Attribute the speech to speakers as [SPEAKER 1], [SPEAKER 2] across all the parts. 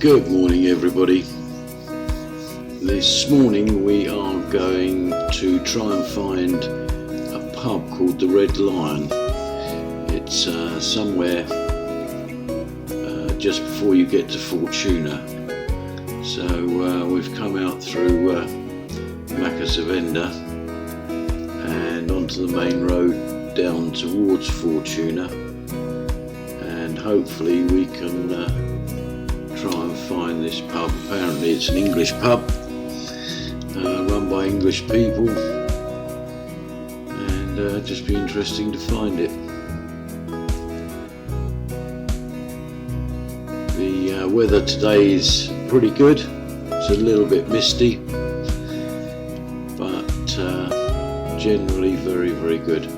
[SPEAKER 1] Good morning, everybody. This morning we are going to try and find a pub called the Red Lion. It's somewhere just before you get to Fortuna. So we've come out through Macasavenda and onto the main road down towards Fortuna, and hopefully we can try and find this pub. Apparently it's an English pub run by English people, and just be interesting to find it. The weather today is pretty good. It's a little bit misty, but generally very, very good.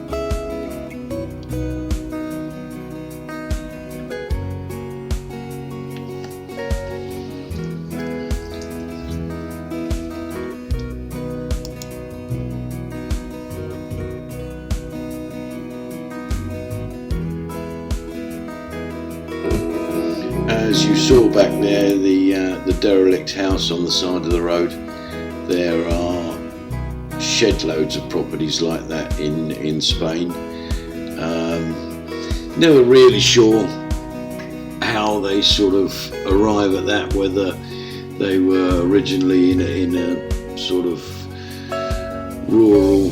[SPEAKER 1] As you saw back there, the derelict house on the side of the road, there are shed loads of properties like that in Spain. Never really sure how they sort of arrive at that, whether they were originally in a sort of rural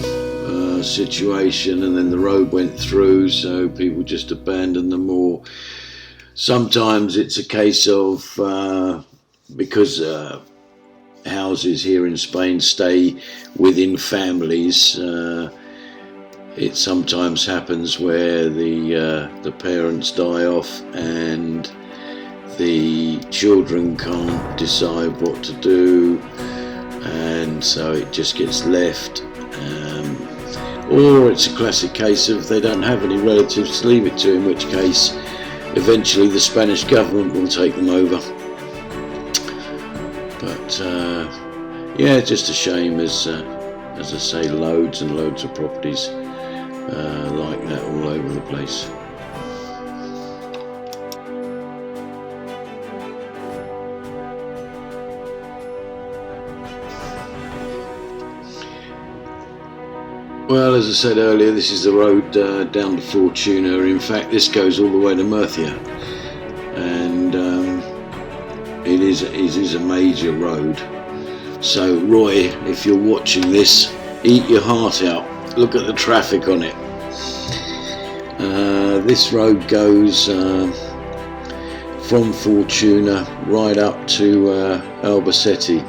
[SPEAKER 1] situation and then the road went through, so people just abandoned them, or sometimes it's a case of because houses here in Spain stay within families, it sometimes happens where the parents die off and the children can't decide what to do, and so it just gets left. Or it's a classic case of they don't have any relatives to leave it to, in which case eventually the Spanish government will take them over. But yeah, just a shame, as I say, loads and loads of properties like that all over the place. Well, as I said earlier, this is the road down to Fortuna. In fact, this goes all the way to Murcia, and it is a major road. So Roy, if you're watching this, eat your heart out. Look at the traffic on it. This road goes from Fortuna right up to Albatera,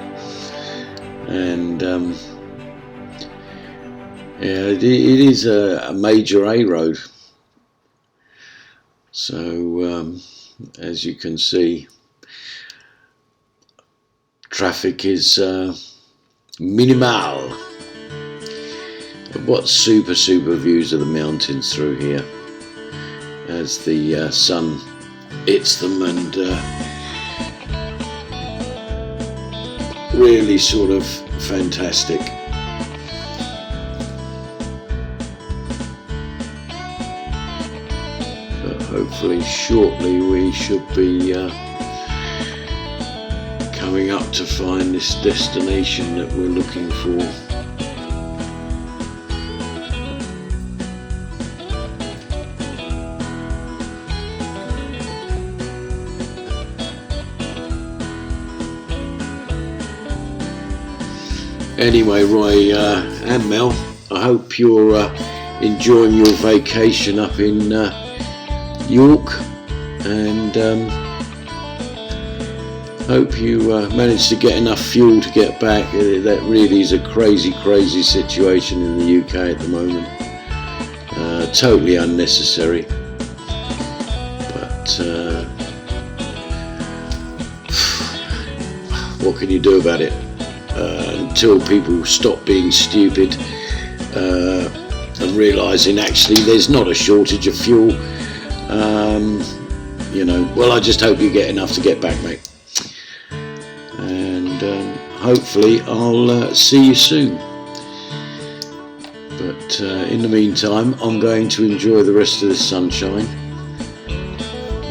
[SPEAKER 1] and yeah, it is a major A road. So as you can see, traffic is minimal. But what super views of the mountains through here as the sun hits them, and really sort of fantastic. Hopefully shortly we should be coming up to find this destination that we're looking for. Anyway, Roy and Mel, I hope you're enjoying your vacation up in York, and hope you manage to get enough fuel to get back. That really is a crazy situation in the UK at the moment. Totally unnecessary, but what can you do about it? Until people stop being stupid and realising actually there's not a shortage of fuel. You know, well, I just hope you get enough to get back, mate, and hopefully I'll see you soon. But in the meantime, I'm going to enjoy the rest of the sunshine,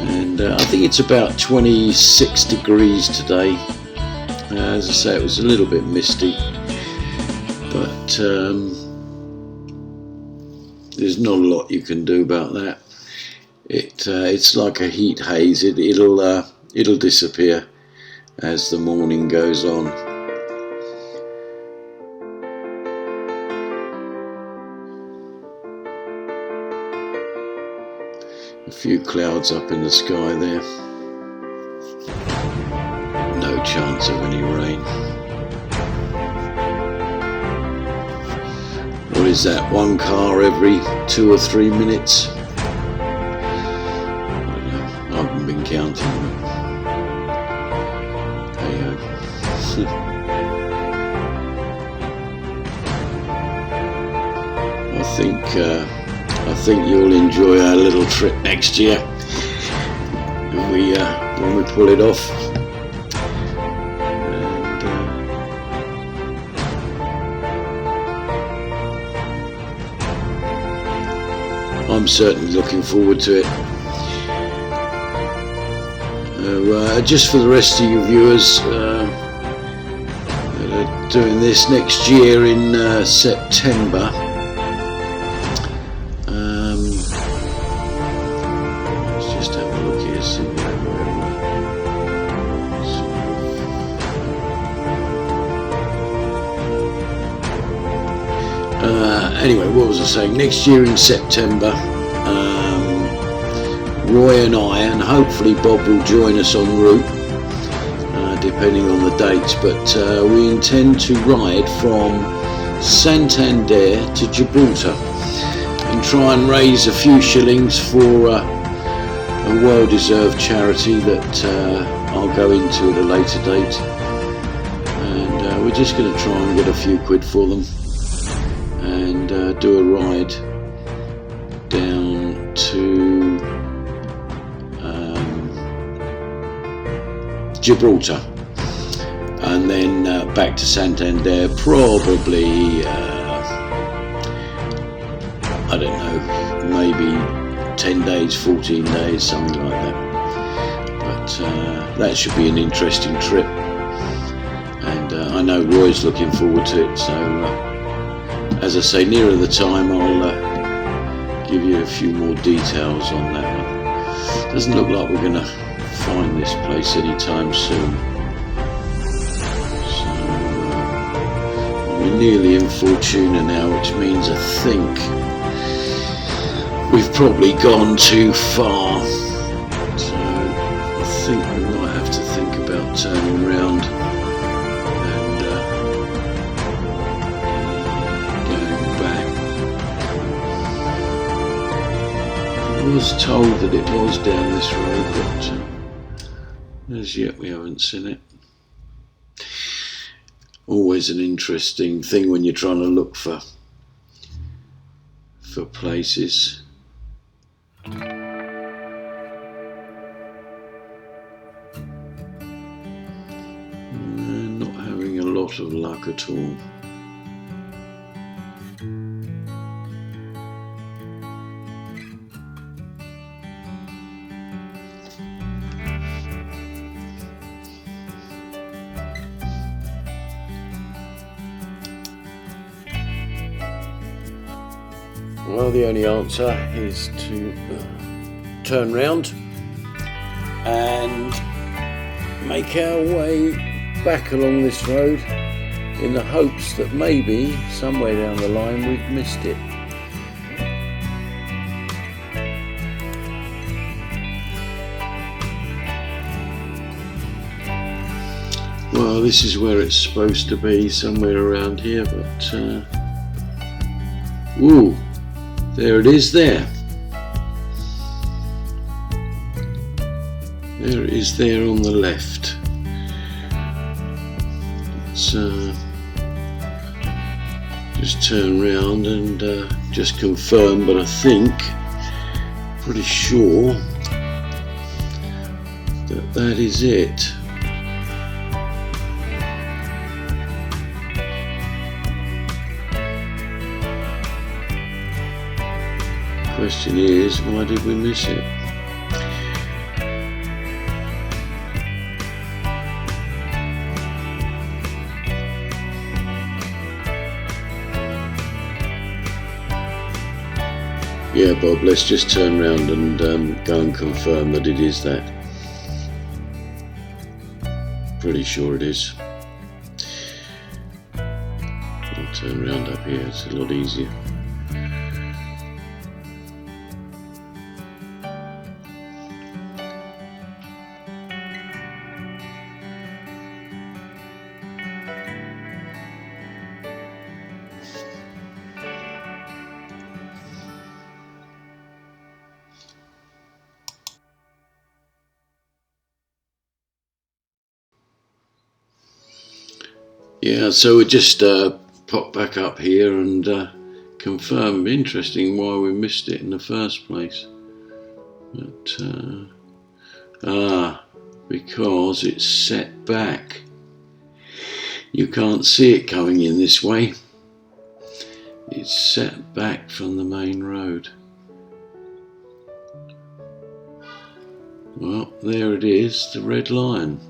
[SPEAKER 1] and and I think it's about 26 degrees today. As I say, it was a little bit misty, but there's not a lot you can do about that. It's like a heat haze. It'll disappear as the morning goes on. A few clouds up in the sky there. No chance of any rain. What is that? One car every 2 or 3 minutes? I haven't been counting them. I think you'll enjoy our little trip next year when we pull it off. I'm certainly looking forward to it. Just for the rest of you viewers that are doing this next year in September, let's just have a look here, see anyway, what was I saying? Next year in September, Roy and I, and hopefully Bob will join us en route, depending on the dates, but we intend to ride from Santander to Gibraltar and try and raise a few shillings for a well-deserved charity that I'll go into at a later date, and we're just going to try and get a few quid for them and do a ride down to Gibraltar and then back to Santander, probably I don't know, maybe 10 days, 14 days, something like that. But that should be an interesting trip, and I know Roy's looking forward to it, so as I say, nearer the time I'll give you a few more details on that one. Doesn't look like we're going to find this place anytime soon. So we're nearly in Fortuna now, which means I think we've probably gone too far. So I think we might have to think about turning round and going back. I was told that it was down this road, but as yet we haven't seen it. Always an interesting thing when you're trying to look for places. Not having a lot of luck at all. Well, the only answer is to turn round and make our way back along this road in the hopes that maybe somewhere down the line we've missed it. Well, this is where it's supposed to be, somewhere around here, but ooh, there it is there. There it is there on the left. Let's just turn round and just confirm, but I think, pretty sure that that is it. Question is, why did we miss it? Yeah, Bob, let's just turn round and go and confirm that it is that. Pretty sure it is. I'll turn round up here, it's a lot easier. Yeah, so we just pop back up here and confirm. Interesting why we missed it in the first place. But because it's set back. You can't see it coming in this way. It's set back from the main road. Well, there it is, the red line.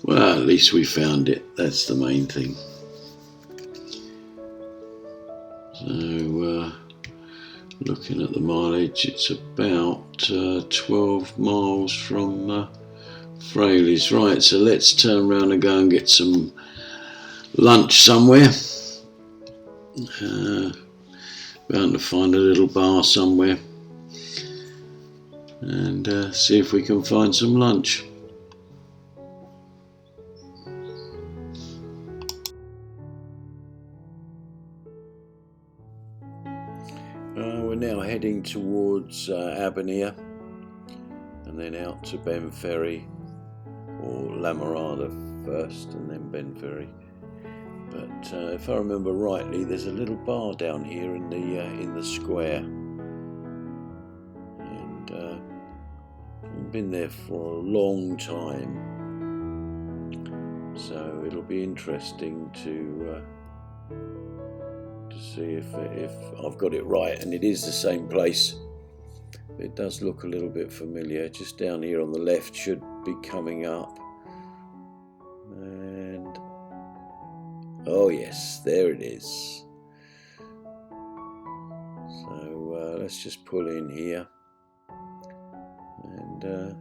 [SPEAKER 1] Well, at least we found it. That's the main thing. So, looking at the mileage, it's about 12 miles from Fraley's. Right, so let's turn around and go and get some lunch somewhere. Bound to find a little bar somewhere and see if we can find some lunch. We're now heading towards Albatera and then out to Ben Ferry, or Lamarada first and then Ben Ferry. But if I remember rightly, there's a little bar down here in the square, and I've been there for a long time, so it'll be interesting to see if I've got it right, and it is the same place. It does look a little bit familiar. Just down here on the left should be coming up, and oh yes, there it is. So let's just pull in here and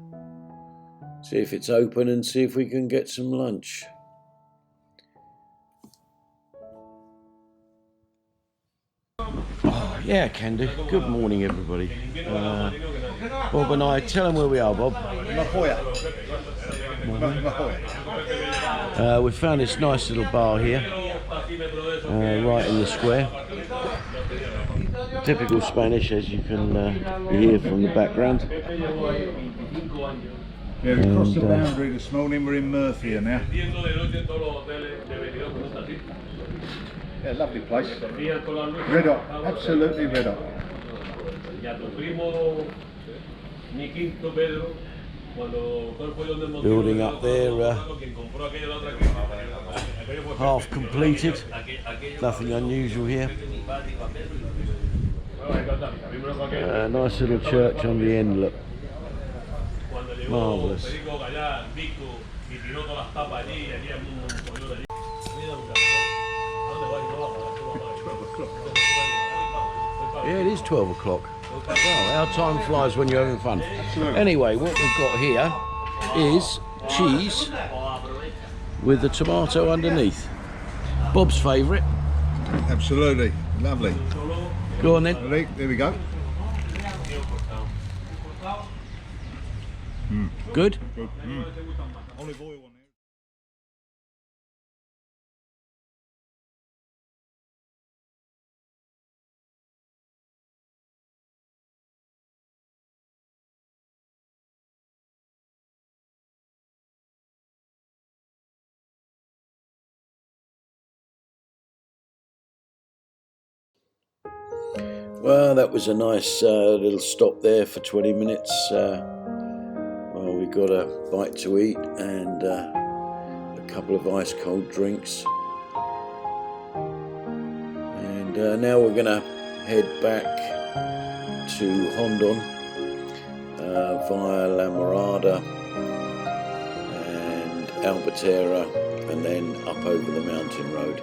[SPEAKER 1] see if it's open and see if we can get some lunch. Oh, yeah, can do. Good morning, everybody. Bob and I, tell them where we are, Bob.
[SPEAKER 2] Hoya.
[SPEAKER 1] We found this nice little bar here, right in the square. Typical Spanish, as you can hear from the background.
[SPEAKER 2] Yeah, we crossed the boundary this morning. We're in Murphy now. Yeah, lovely place. Red hot, absolutely red hot.
[SPEAKER 1] Building up there, half completed. Nothing unusual here. Nice little church on the end, look. Marvellous. Yeah, it is 12 o'clock. Wow, our time flies when you're having fun.
[SPEAKER 2] Absolutely.
[SPEAKER 1] Anyway, what we've got here is cheese with the tomato underneath. Bob's favourite.
[SPEAKER 2] Absolutely, lovely.
[SPEAKER 1] Go on then.
[SPEAKER 2] Ready? There we go.
[SPEAKER 1] Good?
[SPEAKER 2] Olive oil on there.
[SPEAKER 1] Well, that was a nice little stop there for 20 minutes. Well, we got a bite to eat and a couple of ice cold drinks. And now we're going to head back to Hondon via Lamarada and Albatera and then up over the mountain road.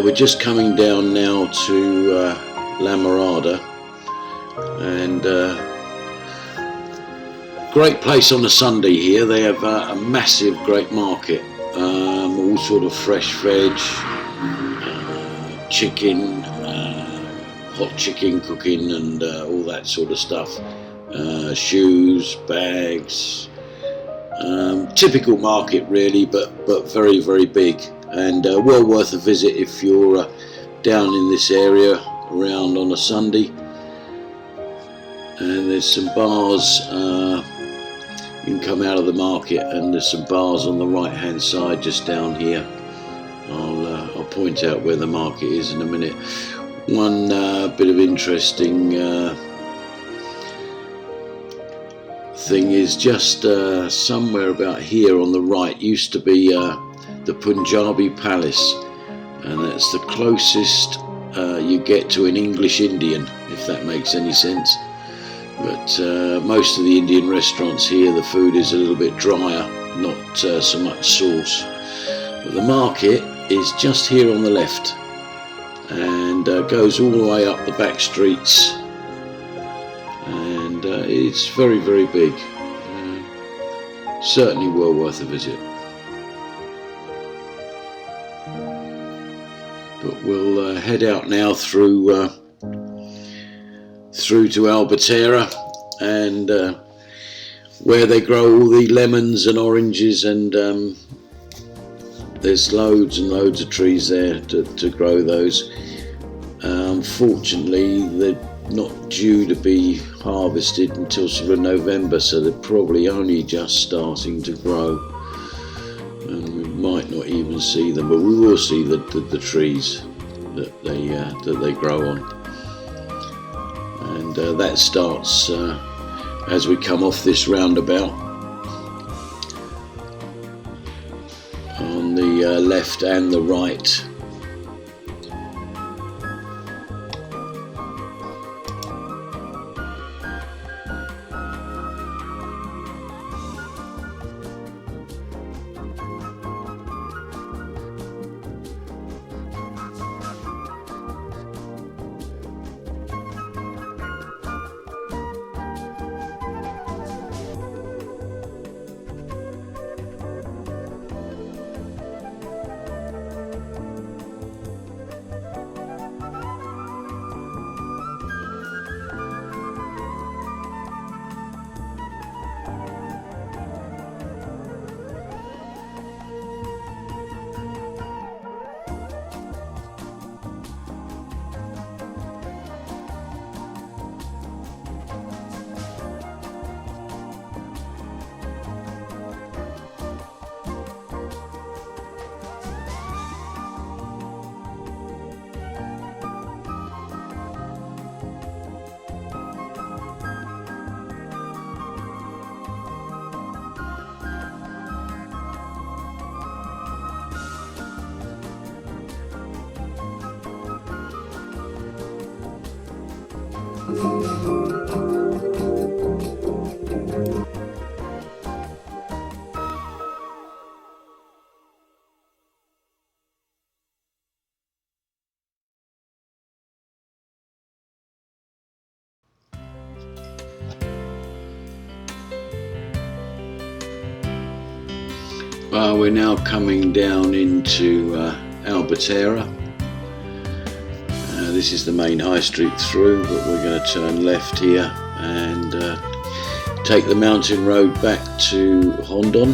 [SPEAKER 1] We're just coming down now to La Morada, and great place on a Sunday here. They have a massive great market, all sort of fresh veg, chicken, hot chicken cooking and all that sort of stuff, shoes, bags, typical market really, but very, very big. And well worth a visit if you're down in this area around on a Sunday. And there's some bars, you can come out of the market and there's some bars on the right hand side just down here. I'll point out where the market is in a minute. One bit of interesting thing is just somewhere about here on the right used to be the Punjabi Palace, and that's the closest you get to an English Indian, if that makes any sense. But most of the Indian restaurants here, the food is a little bit drier, not so much sauce. But the market is just here on the left and goes all the way up the back streets, and it's very, very big. Certainly well worth a visit. But we'll head out now through to Albatera, and where they grow all the lemons and oranges, and there's loads and loads of trees there to grow those. Unfortunately, they're not due to be harvested until sort of November, so they're probably only just starting to grow. And we might not even see them, but we will see the trees that they grow on. And that starts as we come off this roundabout on the left and the right. We're now coming down into Albatera. This is the main high street through, but we're going to turn left here and take the mountain road back to Hondon.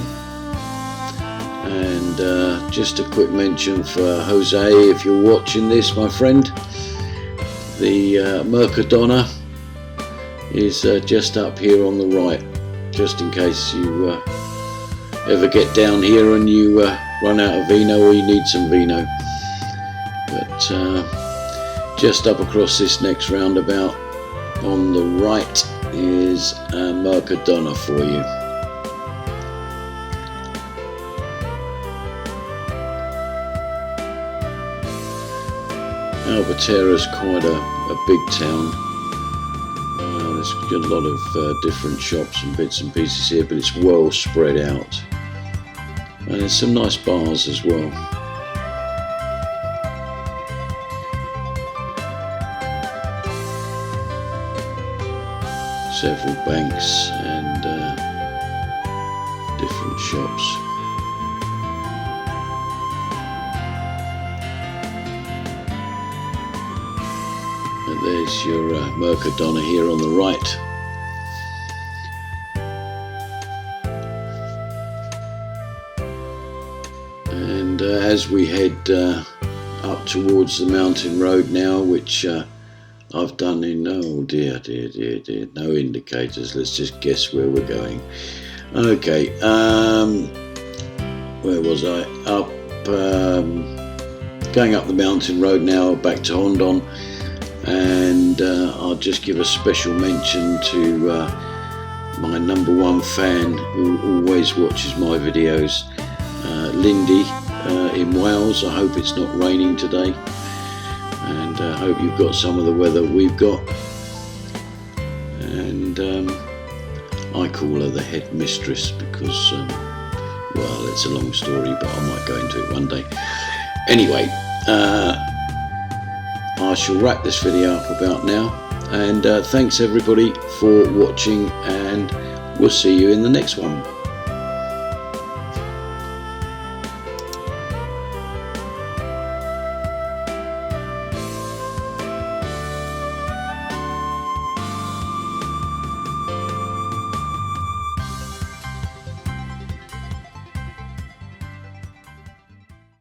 [SPEAKER 1] And just a quick mention for Jose, if you're watching this, my friend, the Mercadona is just up here on the right, just in case you ever get down here and you run out of vino or you need some vino. But Just up across this next roundabout on the right is Mercadona for you. Albatera is quite a big town. There's a lot of different shops and bits and pieces here, but it's well spread out. And there's some nice bars as well. Several banks and different shops. And there's your Mercadona here on the right. And as we head up towards the mountain road now, which I've done in, oh dear, no indicators, let's just guess where we're going. Okay, where was I? Up, going up the mountain road now, back to Hondon. And I'll just give a special mention to my #1 fan who always watches my videos, Lindy in Wales. I hope it's not raining today, and I hope you've got some of the weather we've got. And I call her the head mistress because, well, it's a long story, but I might go into it one day. Anyway, I shall wrap this video up about now, and thanks everybody for watching, and we'll see you in the next one.